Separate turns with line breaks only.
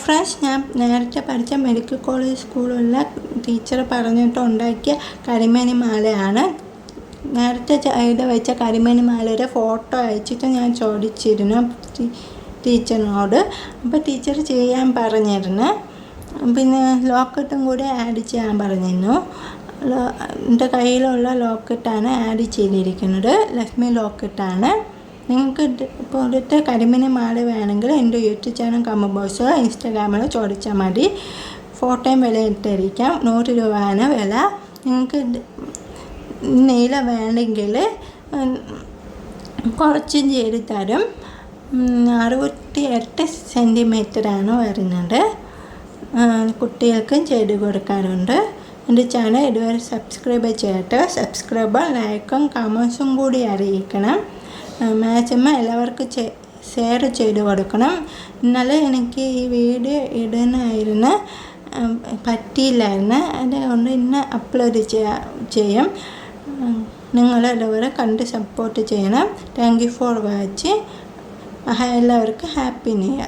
Friends, ഞാൻ നേരത്തെ പഠിച്ച മെഡിക്കൽ കോളേജ് സ്കൂളിലെ ടീച്ചർ പറഞ്ഞിട്ടുണ്ടാക്കിയ കരിമണി മാലയാണ്. നേരത്തെ ചെയ്ത് വെച്ച കരിമണി മാലയുടെ ഫോട്ടോ അയച്ചിട്ട് ഞാൻ ചോദിച്ചിരുന്നു ടീച്ചറിനോട്. അപ്പോൾ ടീച്ചർ ചെയ്യാൻ പറഞ്ഞിരുന്നു. പിന്നെ ലോക്കറ്റും കൂടി ആഡ് ചെയ്യാൻ പറഞ്ഞിരുന്നു. എൻ്റെ കയ്യിലുള്ള ലോക്കറ്റാണ് ആഡ് ചെയ്തിരിക്കുന്നത്. ലക്ഷ്മി ലോക്കറ്റാണ്. നിങ്ങൾക്ക് ഇപ്പോഴത്തെ കരിമണി മാല വേണമെങ്കിൽ എൻ്റെ യൂട്യൂബ് ചാനൽ കമ ബോക്സോ ഇൻസ്റ്റാഗ്രാമിൽ ചോദിച്ചാൽ മതി. ഫോട്ടോയും വില ഇട്ടിരിക്കാം. 100 രൂപയാണ് വില. നിങ്ങൾക്ക് നീല വേണമെങ്കിൽ കുറച്ചും ചെയ്ത് തരും. 68 സെൻറ്റിമീറ്ററാണ് വരുന്നത്. കുട്ടികൾക്കും ചെയ്ത് കൊടുക്കാറുണ്ട്. എൻ്റെ ചാനൽ ഇതുവരെ സബ്സ്ക്രൈബ് ചെയ്യട്ടെ. സബ്സ്ക്രൈബർ ലൈക്കും കമൻസും കൂടി അറിയിക്കണം. മാക്സിമം എല്ലാവർക്കും ഷെയർ ചെയ്ത് കൊടുക്കണം. ഇന്നലെ എനിക്ക് ഈ വീഡിയോ ഇടാനായിരുന്നു പറ്റിയില്ലായിരുന്നു. അതുകൊണ്ട് ഇന്ന് അപ്ലോഡ് ചെയ്യും. നിങ്ങളെല്ലാവരും കണ്ട് സപ്പോർട്ട് ചെയ്യണം. Thank you for watching. എല്ലാവർക്കും ഹാപ്പി ന്യൂ ഇയർ.